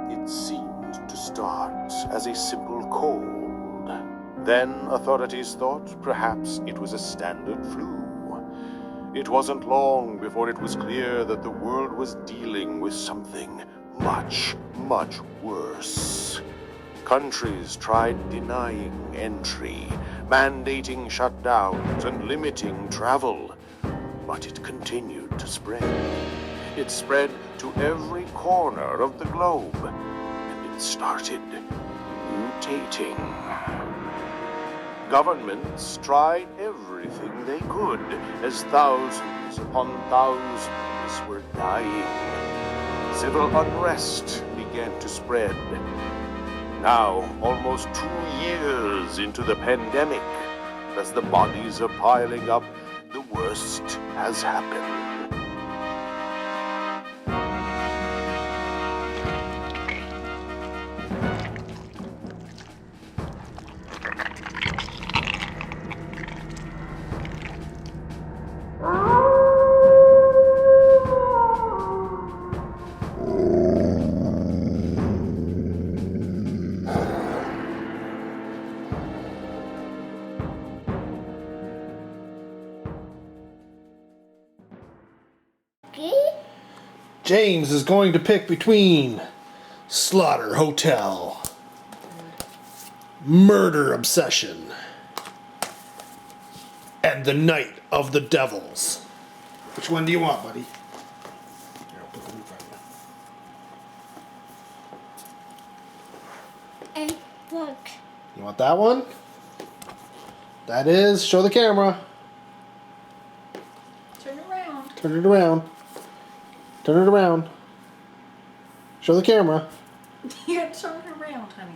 It seemed to start as a simple cold. Then authorities thought perhaps it was a standard flu. It wasn't long before it was clear that the world was dealing with something much, much worse. Countries tried denying entry, mandating shutdowns, and limiting travel. But it continued to spread. It spread to every corner of the globe, and it started mutating. Governments tried everything they could as thousands upon thousands were dying. Civil unrest began to spread. Now, almost 2 years into the pandemic, as the bodies are piling up, the worst has happened. James is going to pick between Slaughter Hotel, Murder Obsession, and The Night of the Devils. Which one do you want, buddy? Here, I'll put them in front of you. And look. You want that one? That is, show the camera. Turn around. Turn it around. Turn it around. Show the camera. You gotta turn it around, honey.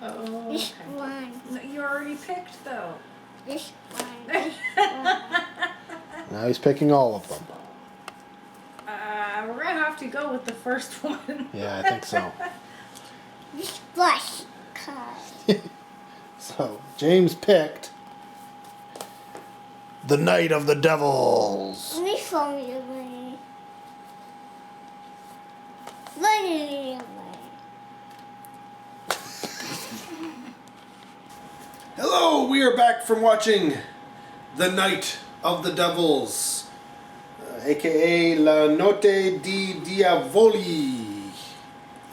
Oh, This okay. one. No, you already picked, though. This one. This one. Now he's picking all of them. We're gonna have to go with the first one. Yeah, I think so. This flush card. So, James picked The Night of the Devils. Let me show you the money. Money. Hello, we are back from watching The Night of the Devils, aka La Notte dei Diavoli,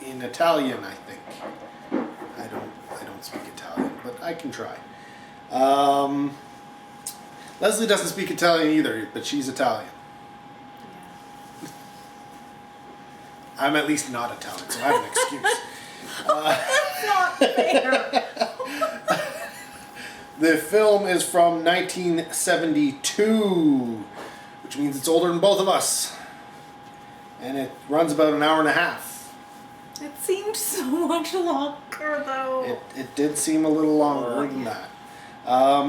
in Italian, I think. I don't speak Italian, but I can try. Leslie doesn't speak Italian either, but she's Italian. I'm at least not Italian, so I have an excuse. That's not fair. The film is from 1972, which means it's older than both of us. And it runs about an hour and a half. It seemed so much longer, though. It did seem a little longer than that.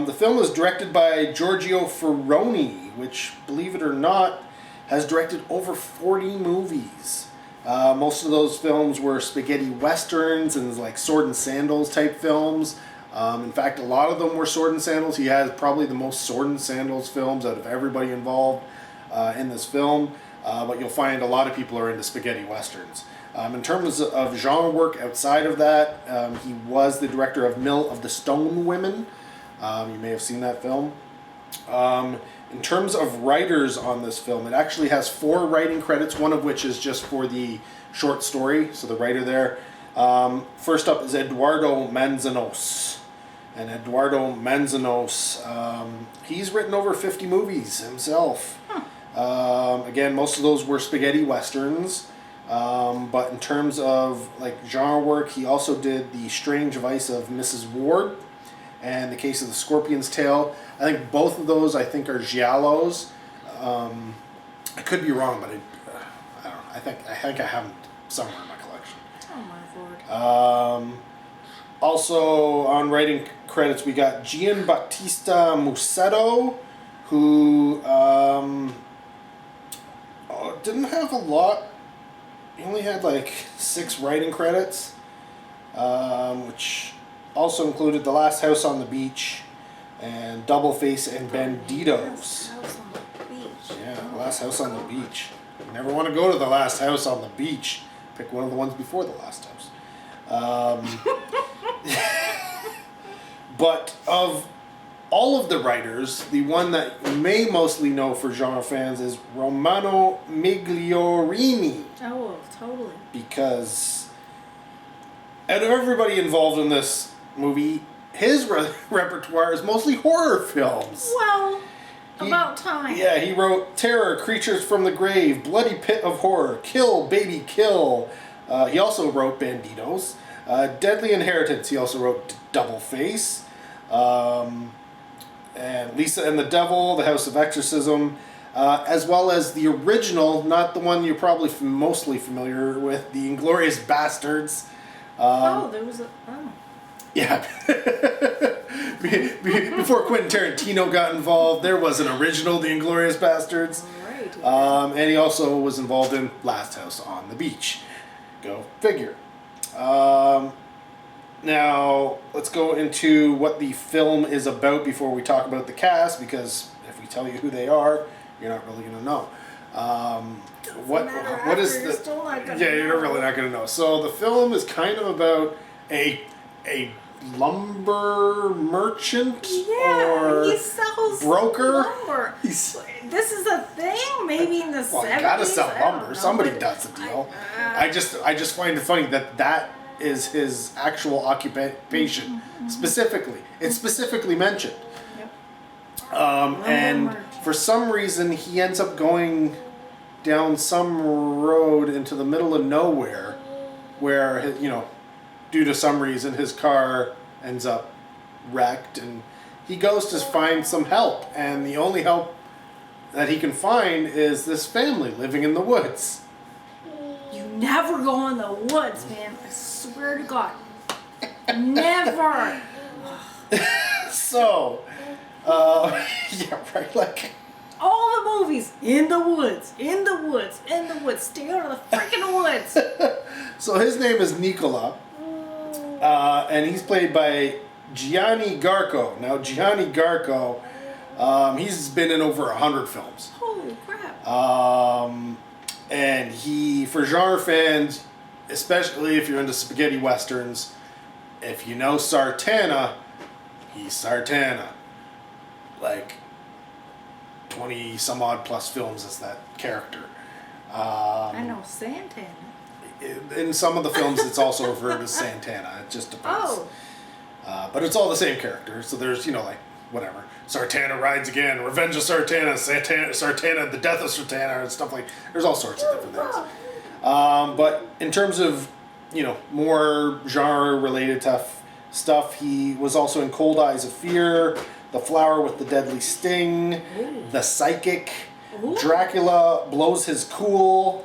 The film was directed by Giorgio Ferroni, which, believe it or not, has directed over 40 movies. Most of those films were spaghetti westerns and like sword and sandals type films. In fact, a lot of them were sword and sandals. He has probably the most sword and sandals films out of everybody involved in this film. But you'll find a lot of people are into spaghetti westerns. In terms of genre work outside of that, he was the director of Mill of the Stone Women. You may have seen that film. In terms of writers on this film, it actually has 4 writing credits, one of which is just for the short story, so the writer there. First up is Eduardo Manzanos. And Eduardo Manzanos, he's written over 50 movies himself. Again, most of those were spaghetti westerns. But in terms of like genre work, he also did The Strange Vice of Mrs. Ward and The Case of the Scorpion's Tail. I think both of those are giallos. I could be wrong, but I don't know. I think I have them somewhere in my collection. Oh, my lord. Also on writing credits, we got Gianbattista Musetto, who didn't have a lot. He only had like 6 writing credits, which also included The Last House on the Beach and Double Face and Banditos. House on the beach. Yeah, The Last House on the Beach. You never want to go to The Last House on the Beach. Pick one of the ones before the last house. But of all of the writers, the one that you may mostly know for genre fans is Romano Migliorini. Oh, totally. Because out of everybody involved in this movie, his repertoire is mostly horror films. Well, about time. Yeah, he wrote Terror, Creatures from the Grave, Bloody Pit of Horror, Kill, Baby, Kill. He also wrote Banditos. Deadly Inheritance, he also wrote Double Face. And Lisa and the Devil, The House of Exorcism. As well as the original, not the one you're probably mostly familiar with, The Inglourious Bastards. There was a... Oh. Yeah. Before Quentin Tarantino got involved, there was an original, The Inglourious Bastards. Right. And he also was involved in Last House on the Beach. Go figure. Now, let's go into what the film is about before we talk about the cast, because if we tell you who they are, you're not really going to know. What is the... Yeah, you're really not going to know. So the film is kind of about a lumber merchant or he sells broker. lumber. This is a thing, maybe in the 70s. Well, you gotta sell lumber. Somebody does the deal. I just find it funny that is his actual occupation. Specifically, it's specifically mentioned. Yep. And for some reason, he ends up going down some road into the middle of nowhere, where due to some reason, his car ends up wrecked, and he goes to find some help, and the only help that he can find is this family living in the woods. You never go in the woods, man. I swear to God. Never. So, yeah, right, like... All the movies, in the woods, in the woods, in the woods. Stay out of the freaking woods. So his name is Nicola. And he's played by Gianni Garco. Now, Gianni Garco, he's been in over 100 films. Holy crap. And he, for genre fans, especially if you're into spaghetti westerns, if you know Sartana, he's Sartana. Like 20 some odd plus films as that character. I know Santana. In some of the films, it's also referred as Santana. It just depends. Oh. But it's all the same character. So there's, whatever. Sartana rides again. Revenge of Sartana. Sartana, the death of Sartana, and stuff like. There's all sorts of different things. But in terms of, more genre-related stuff, he was also in Cold Eyes of Fear, The Flower with the Deadly Sting, Ooh. The Psychic, Ooh. Dracula Blows His Cool,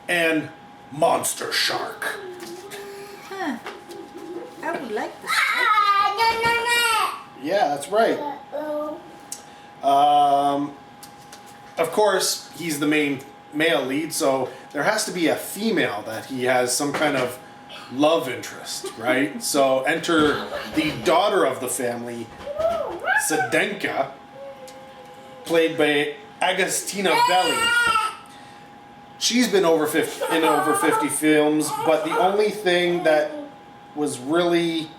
and Monster Shark. Huh. I would like this. Yeah, that's right. Of course, he's the main male lead, so there has to be a female that he has some kind of love interest, right? So enter the daughter of the family, Sedenka, played by Agostina Belli. She's been in over 50 films, but the only thing that was really...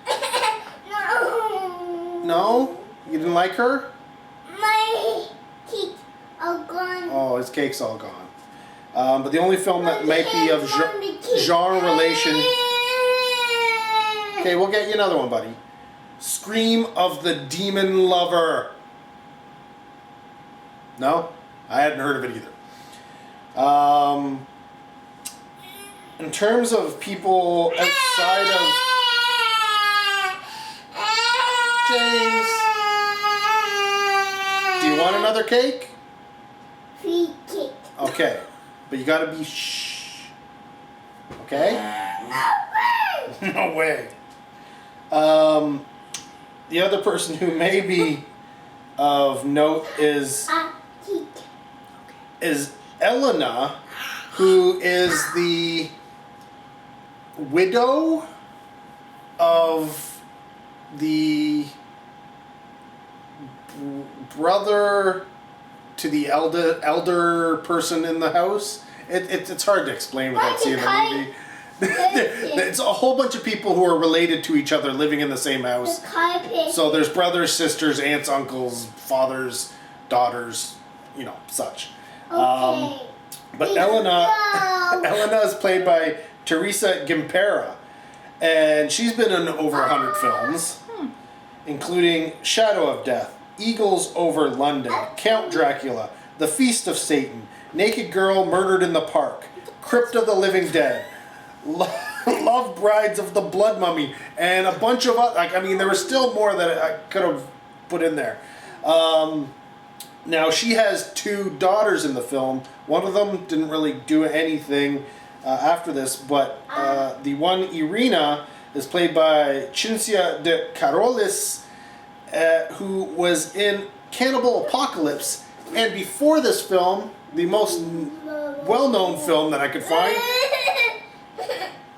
No? You didn't like her? My teeth are gone. Oh, his cake's all gone. But the only film that might be of genre relation... Okay, we'll get you another one, buddy. Scream of the Demon Lover. No? I hadn't heard of it either. In terms of people outside of James, do you want another cake? Free cake. Okay, but you gotta be shh. Okay? No way. The other person who may be of note is Elena, who is the widow of the brother to the elder person in the house, It's hard to explain without seeing the movie. Listen. It's a whole bunch of people who are related to each other living in the same house. The carpet. So there's brothers, sisters, aunts, uncles, fathers, daughters, such. Okay. But No. Elena is played by Teresa Gimpera, and she's been in over 100 films, including Shadow of Death, Eagles Over London, Count Dracula, The Feast of Satan, Naked Girl Murdered in the Park, Crypt of the Living Dead, Love Brides of the Blood Mummy, and a bunch of other, there was still more that I could have put in there. Now, she has 2 daughters in the film. One of them didn't really do anything after this, but the one, Irina, is played by Cinzia de Carolis, who was in Cannibal Apocalypse, and before this film, the most well-known film that I could find,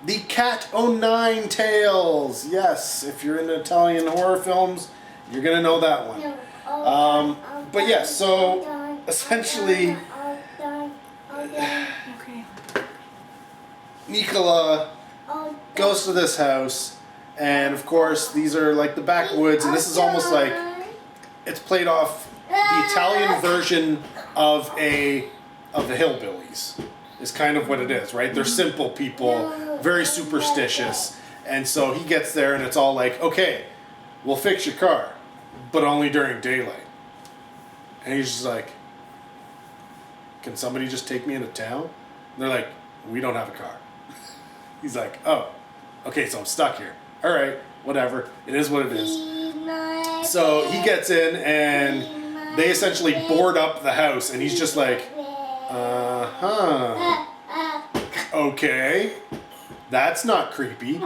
The Cat O' Tales. Yes, if you're into Italian horror films, you're going to know that one. But yeah, so essentially, Okay. Nicola goes to this house, and of course, these are like the backwoods, and this is almost like it's played off the Italian version of the hillbillies. Is kind of what it is, right? They're simple people, very superstitious, and so he gets there, and it's all like, okay, we'll fix your car, but only during daylight. And he's just like, can somebody just take me into town? And they're like, we don't have a car. He's like, oh, okay, so I'm stuck here. All right, whatever. It is what it is. So he gets in, and they essentially board up the house, and he's just like, okay, that's not creepy.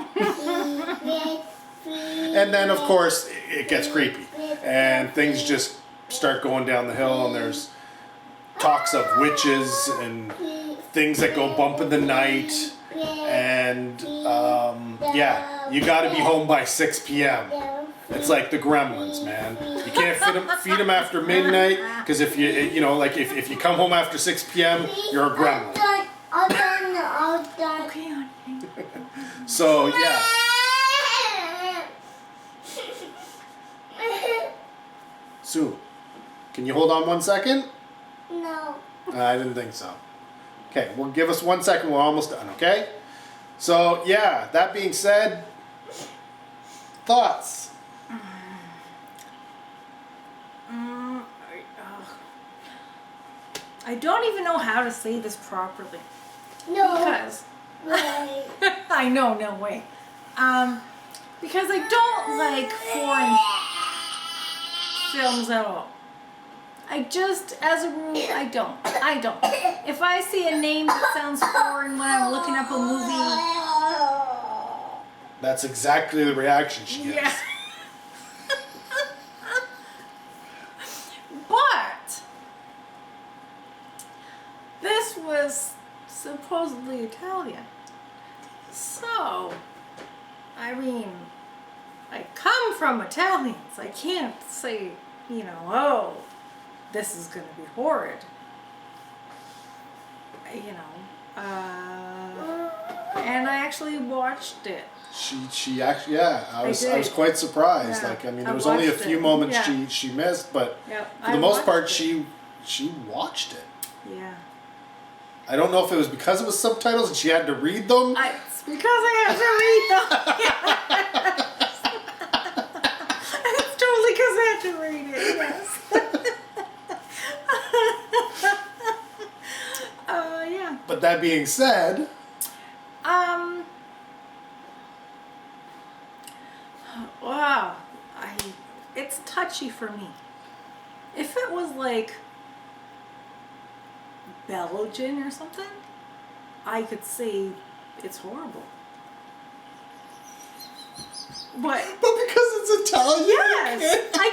And then, of course, it gets creepy, and things just start going down the hill, and there's talks of witches and things that go bump in the night, and yeah, you got to be home by 6 p.m. It's like the Gremlins, man. You can't feed them after midnight, because if if you come home after 6 p.m., you're a gremlin. All done. Okay, honey. So yeah. Sue, can you hold on 1 second? No. I didn't think so. Okay, well, give us 1 second. We're almost done, okay? So, yeah, that being said, thoughts? I don't even know how to say this properly. No. Because Right. I know, no way. Because I don't like foreign films at all. I just, as a rule, I don't. If I see a name that sounds foreign when I'm looking up a movie, That's exactly the reaction she gets. yeah. But this was supposedly Italian. So, I mean, I come from Italians. I can't say, oh, this is going to be horrid. And I actually watched it. She actually, yeah, I was did. quite surprised. Yeah. Like, I mean, I there was only a watched few it. moments Yeah. she missed, but Yep. for the most part, she watched it. Yeah. I don't know if it was because it was subtitles and she had to read them. It's because I had to read them. It's totally because I had to read it, yes. Yeah. But that being said, Wow. It's touchy for me. If it was like Belgian or something, I could say it's horrible. But because it's Italian, yes, I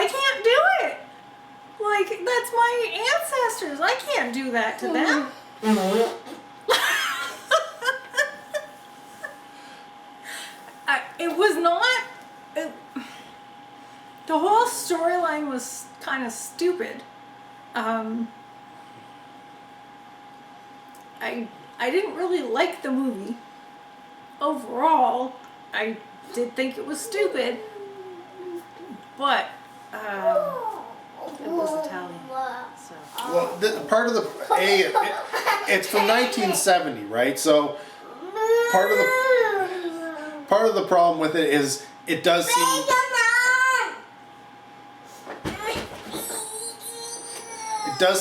can't do it. Like, that's my ancestors. I can't do that to them. It was not. The whole storyline was kind of stupid. I didn't really like the movie. Overall, I did think it was stupid, but it was Italian. So Well, part of the it's from 1970, right? So part of the problem with it is it does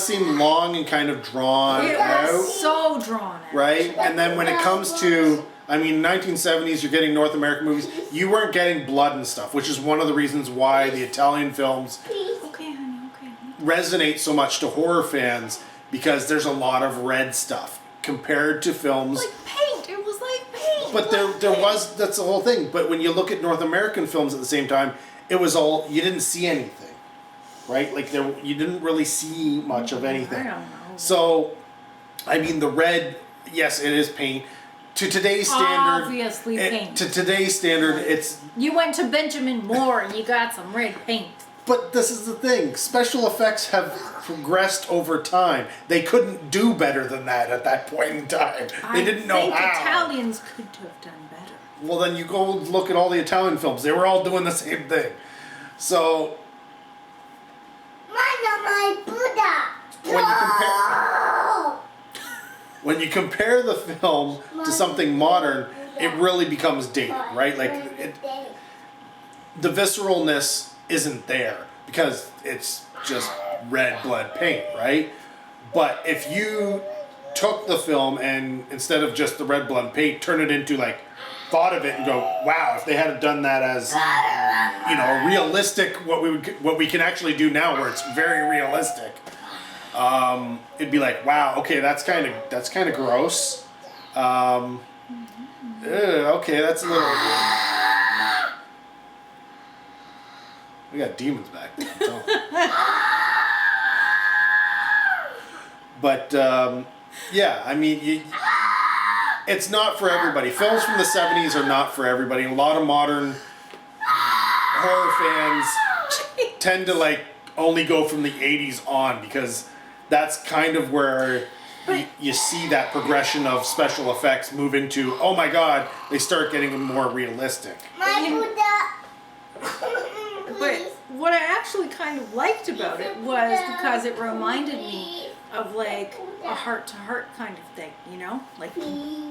seem long and kind of drawn it out, was so drawn out. right? And then when it comes to, I mean, 1970s, you're getting North American movies. You weren't getting blood and stuff, which is one of the reasons why the Italian films Okay, honey. Okay. resonate so much to horror fans, because there's a lot of red stuff compared to films. Like paint. It was like paint. But there was, that's the whole thing. But when you look at North American films at the same time, it was all, you didn't see anything, right? Like you didn't really see much of anything. I don't know. So, I mean, the red, yes, it is paint. To today's standard, Obviously paint. To today's standard, it's. You went to Benjamin Moore and you got some red paint. But this is the thing: special effects have progressed over time. They couldn't do better than that at that point in time. They didn't know I think how. Italians could have done better. Well, then you go look at all the Italian films. They were all doing the same thing. So My Buddha. when you compare the film to something modern, it really becomes dated, right? Like the visceralness isn't there because it's just red blood paint, right? But if you took the film and instead of just the red blood paint, turn it into like, thought of it and go, wow, if they had done that as, you know, realistic, what we can actually do now, where it's very realistic, it'd be like, wow, okay, that's kind of gross. Okay, that's a little. We got demons back there. I'm telling you. But yeah, I mean, it's not for everybody. Films from the 70s are not for everybody. A lot of modern horror fans tend to like only go from the 80s on, because that's kind of where you see that progression of special effects move into, oh my god, they start getting more realistic. My Buddha. But what I actually kind of liked about it was because it reminded me of like a heart-to-heart kind of thing, you know? Like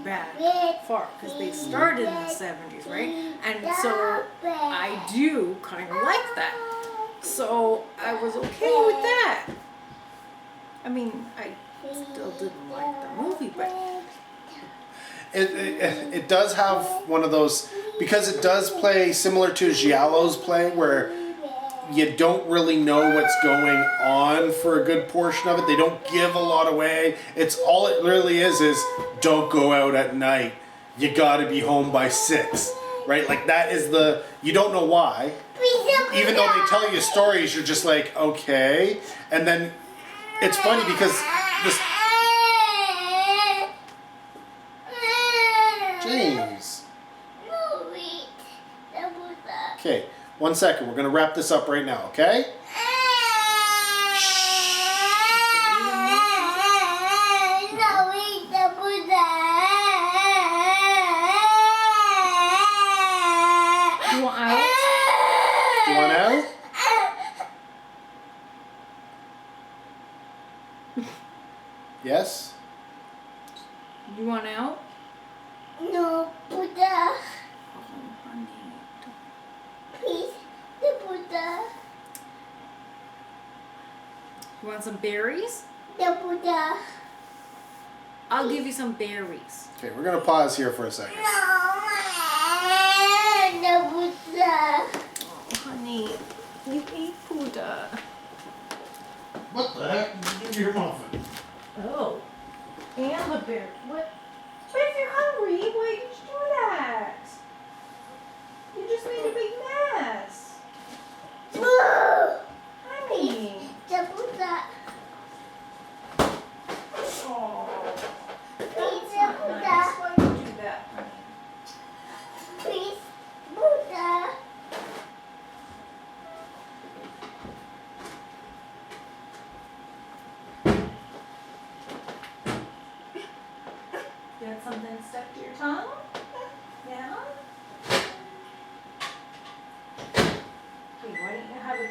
bad far, because they started in the 70s, right? And so I do kind of like that. So I was okay with that. I mean, I still didn't like the movie, but It does have one of those, because it does play similar to Giallo's play, where you don't really know what's going on for a good portion of it. They don't give a lot away. It's all it really is don't go out at night. You gotta be home by 6, right? Like that is you don't know why. Even though they tell you stories, you're just like, okay. And then it's funny because this. James. Okay, 1 second. We're gonna wrap this up right now, okay? you want out? You want out? Yes? You want out? No, Buddha. Oh, honey. Please, the Buddha. You want some berries? The Buddha. I'll give you some berries. Okay, we're gonna pause here for a second. No, the Buddha. Oh, honey. You ate Buddha. What the heck did you do to your muffin? Oh. And the bear. What? But if you're hungry, why did you do that? You just made a big mess. Honey. The Buddha. Oh. Please, the Nice. Buddha. Why would you do that, honey? Please, Buddha.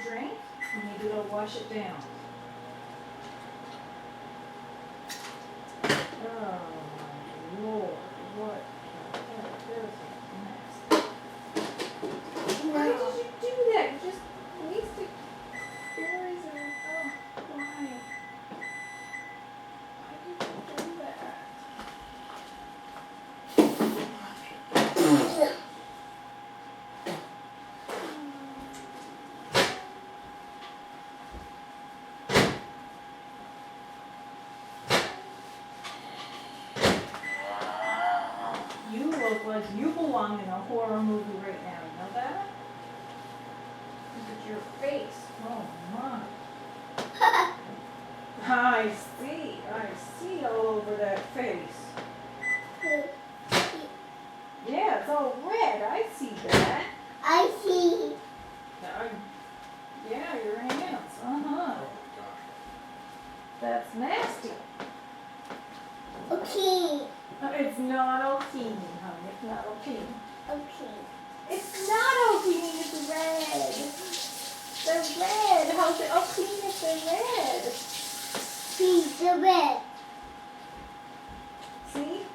drink? Maybe it'll wash it down. Oh my Lord, what the heck? There's a mess. Why did you do that? You just wasted berries and why? Why did you do that? You look like you belong in a horror movie right now. You know that? Look at your face. Oh my. I see all over that face. Yeah, it's all red. I see that. I see. Yeah, your hands. Uh-huh. That's nasty. Okay. It's not okay, honey. It's not okay. Okay. It's not okay. It's red. The red. How's it okay if they're red? See the red. See?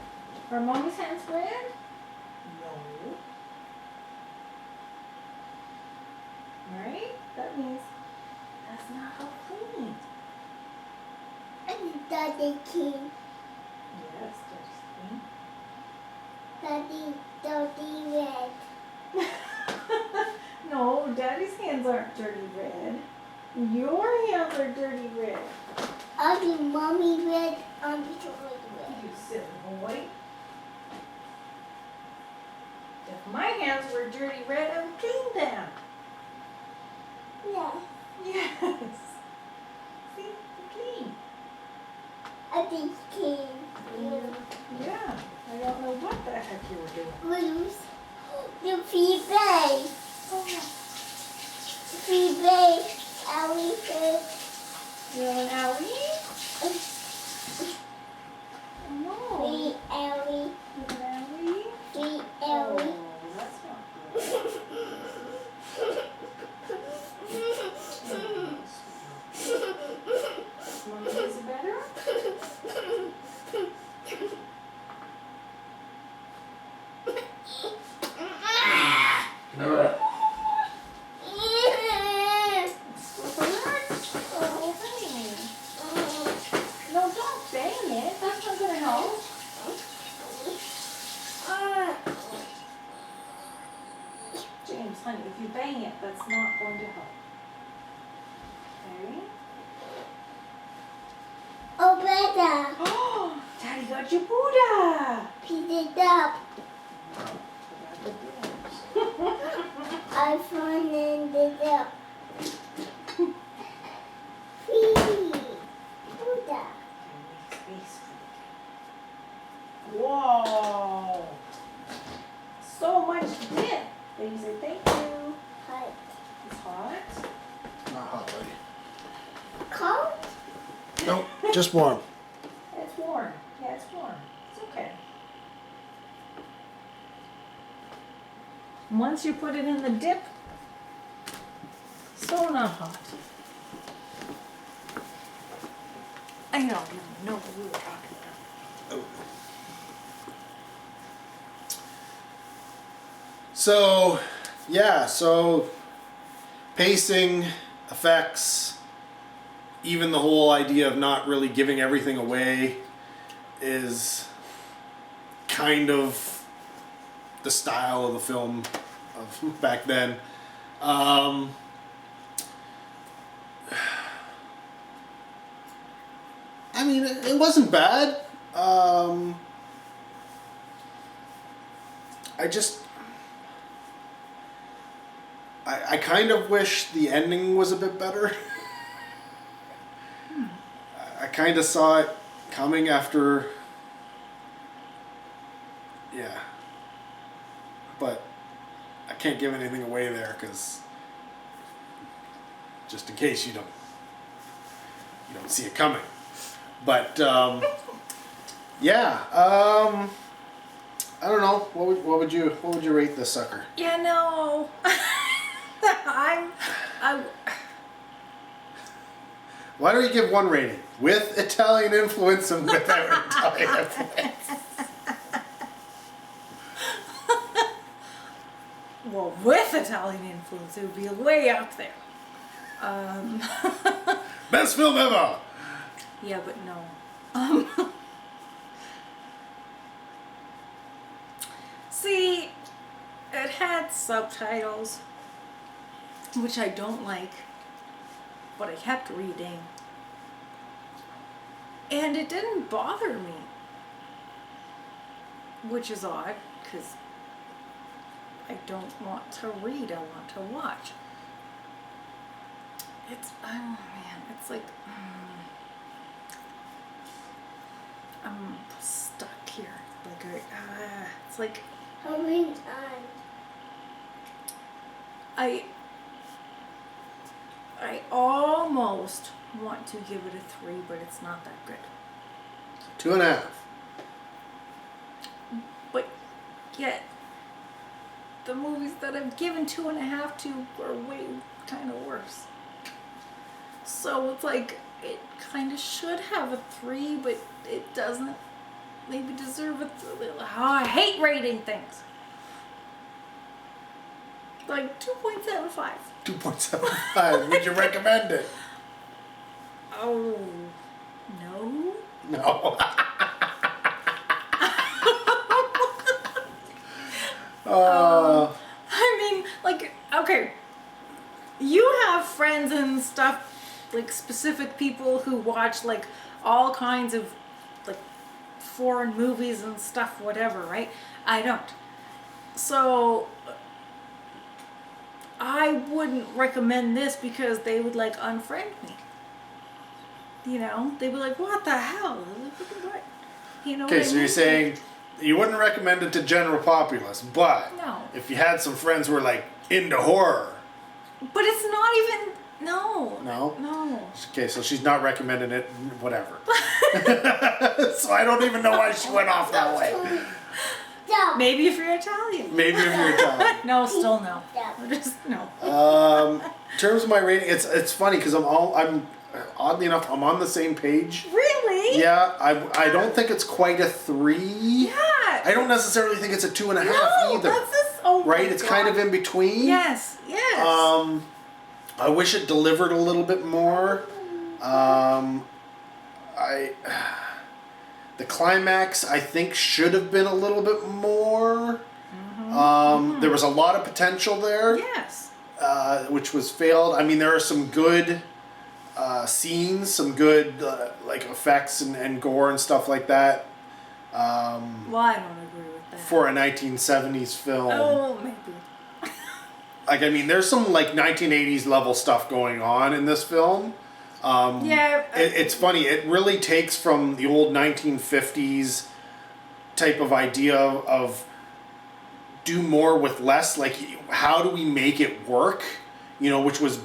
Are mommy's hands red? No. Right? That means that's not how clean. And Daddy King. Yes, that's Daddy red. clean. No, Daddy's hands aren't dirty red. Your hands are dirty red. I'll be mommy red. I'll be chocolate red. You silly boy. If my hands were dirty red, I would clean them. Yeah. Yes. See, they're clean. I think King. Yeah. I don't know what the heck you were doing. Blues. The feedback. Feedback. Ellie said. You have an owie? Oh no. Free Ellie. You have an owie? Free Ellie. Oh, that's not good. Mommy, is it better? Oh, honey. No, don't bang it. That's not going to help. James, honey, if you bang it, that's not going to help. Okay? Oh, better. Oh, Daddy got you Buddha. Pick it up. I found it up. Free. Buddha. Whoa! So much dip. Baby say thank you. Hot. It's hot. Not hot, buddy. Cold? Nope, just warm. It's warm. Yeah, it's warm. It's okay. Once you put it in the dip, so not hot. I don't even know what we were talking about. So, yeah, so pacing, effects, even the whole idea of not really giving everything away is kind of the style of the film of back then. I mean, it wasn't bad. I kind of wish the ending was a bit better. I kind of saw it coming after. Yeah. But I can't give anything away there because just in case you don't see it coming. But yeah, I don't know. What would you rate this sucker? Yeah, no. I'm Why don't you give one rating? With Italian influence and without Italian influence. well, with Italian influence, it would be way up there. Best film ever! Yeah, but no. See, it had subtitles, which I don't like, but I kept reading. And it didn't bother me, which is odd, because I don't want to read, I want to watch. It's, oh man, it's like, I'm stuck here. Like, it's like, How many times? I almost want to give it a 3, but it's not that good. 2.5. But yet, the movies that I've given 2.5 to are way kind of worse. So it's like, it kind of should have a 3, but it doesn't maybe deserve a 3. Oh, I hate rating things. Like 2.75. 2.75. Would you recommend it? Oh, no? No. I mean, like, okay, you have friends and stuff, like specific people who watch like all kinds of like foreign movies and stuff, whatever, right? I don't. So I wouldn't recommend this because they would like unfriend me. You know, they'd be like, what the hell? What? You know Okay, what I so you're mean? saying you wouldn't recommend it to general populace, but No. if you had some friends who were like into horror. But it's not even, no. No? No. Okay, so she's not recommending it, whatever. So I don't even know why she went off that way. Stop. Maybe if you're Italian. Maybe if you're Italian. No, still no. Stop. Just no. In terms of my rating, it's funny because I'm oddly enough, I'm on the same page. Really? Yeah, I don't think it's quite a 3. Yeah. I don't necessarily think it's a 2.5 No, either. that's just, oh my Right? It's kind of God. in between. Yes, yes. I wish it delivered a little bit more. The climax I think should have been a little bit more. There was a lot of potential there, Yes. which was failed. I mean, there are some good scenes, some good like effects and gore and stuff like that. Well, I don't agree with that. For a 1970s film. Oh, maybe. Like, I mean, there's some like 1980s level stuff going on in this film. Yeah. It's funny. It really takes from the old 1950s type of idea of do more with less. Like, how do we make it work? You know, which was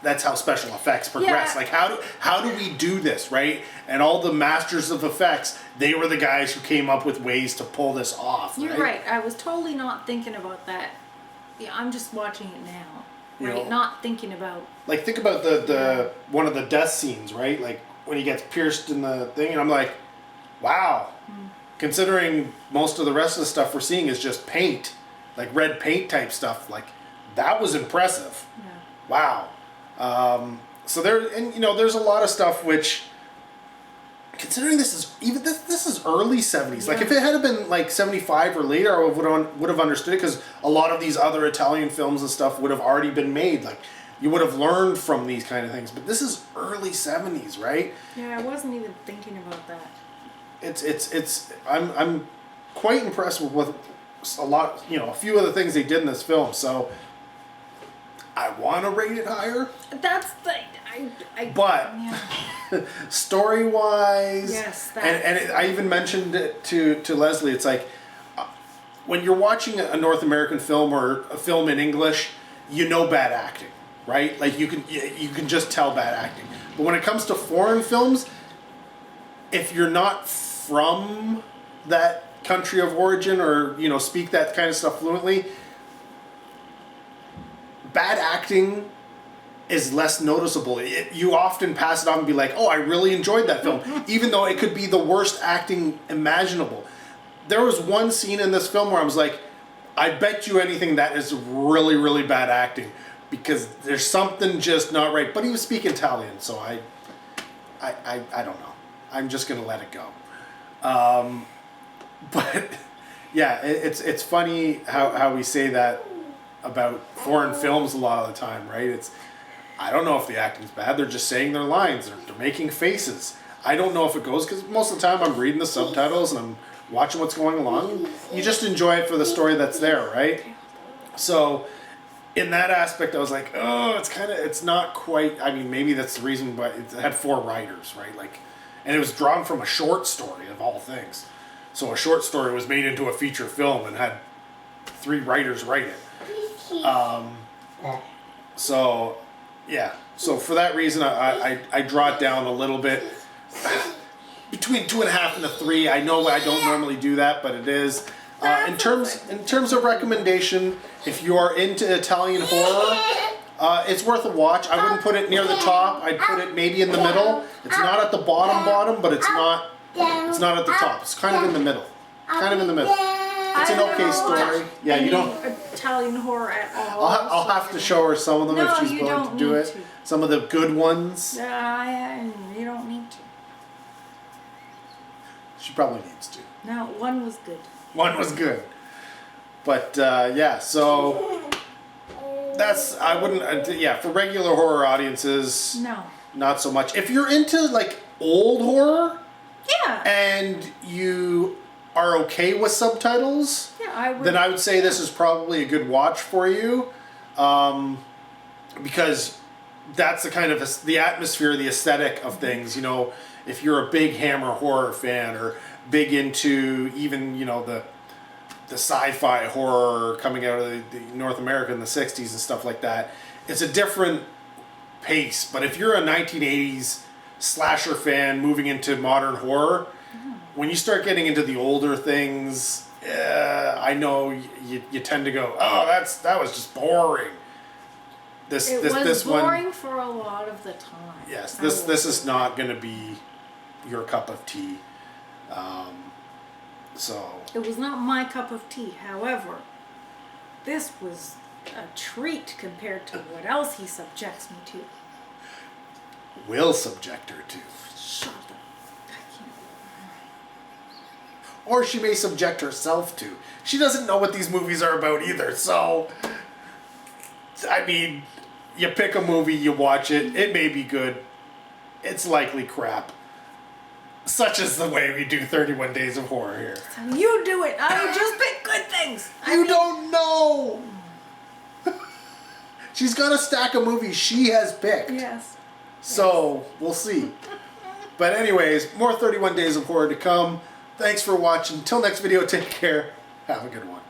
that's how special effects progress. Yeah. Like, how do we do this, right? And all the masters of effects, they were the guys who came up with ways to pull this off. You're right. I was totally not thinking about that. Yeah, I'm just watching it now. You Right? know, Not thinking about. like, think about the one of the death scenes, right? Like when he gets pierced in the thing, and I'm like, wow. Considering most of the rest of the stuff we're seeing is just paint, like red paint type stuff, like that was impressive. Yeah. Wow. So there's a lot of stuff which, considering this is early 70s. Like, Yeah. if it had been like 75 or later, I would have understood it, because a lot of these other Italian films and stuff would have already been made. Like, you would have learned from these kind of things. But this is early 70s, right? Yeah, I wasn't even thinking about that. I'm quite impressed with a lot, a few of the things they did in this film. So I want to rate it higher. That's the. But Yeah. story wise, Yes, I even mentioned it to Leslie. It's like, when you're watching a North American film or a film in English, you know bad acting, right? Like, you can just tell bad acting. But when it comes to foreign films, if you're not from that country of origin, or speak that kind of stuff fluently, bad acting is less noticeable. You often pass it off and be like, oh, I really enjoyed that film, even though it could be the worst acting imaginable. There was one scene in this film where I was like, I bet you anything that is really, really bad acting, because there's something just not right. But he was speaking Italian, so I don't know. I'm just gonna let it go. But yeah, it's funny how we say that about foreign films a lot of the time, right? I don't know if the acting's bad. They're just saying their lines. They're making faces. I don't know if it goes, because most of the time I'm reading the subtitles and I'm watching what's going along. You just enjoy it for the story that's there, right? So in that aspect, I was like, oh, it's not quite. I mean, maybe that's the reason, but it had 4 writers, right? Like, and it was drawn from a short story of all things. So a short story was made into a feature film and had 3 writers write it. So yeah. So for that reason, I draw it down a little bit. Between 2.5 and a 3. I know I don't normally do that, but it is. In terms of recommendation, if you are into Italian horror, it's worth a watch. I wouldn't put it near the top. I'd put it maybe in the middle. It's not at the bottom, but it's not at the top. It's kind of in the middle. It's an okay story. Yeah, you don't. Italian horror at all. I'll have to show her some of them if she's willing to do it. Some of the good ones. You don't need to. She probably needs to. No, one was good. One was good. But yeah, so that's, I wouldn't, yeah, for regular horror audiences, no, not so much. If you're into like old horror, yeah, and you are okay with subtitles, yeah, then I would say this is probably a good watch for you, because that's the kind of the atmosphere, the aesthetic of things. You know, if you're a big Hammer horror fan, or big into even, you know, the sci-fi horror coming out of the North America in the 60s and stuff like that, it's a different pace. But if you're a 1980s slasher fan moving into modern horror, when you start getting into the older things, I know you tend to go, oh, that was just boring. This was boring one, for a lot of the time. Yes, this is not going to be your cup of tea. So it was not my cup of tea. However, this was a treat compared to what else he subjects me to. Will subject her to. Shut up. I can't. Or she may subject herself to. She doesn't know what these movies are about either. So, I mean, you pick a movie, you watch it. It may be good. It's likely crap. Such is the way we do 31 Days of Horror here. So you do it. I just pick good things. You don't know. She's got a stack of movies she has picked. Yes. So, we'll see. But anyways, more 31 Days of Horror to come. Thanks for watching. Until next video, take care. Have a good one.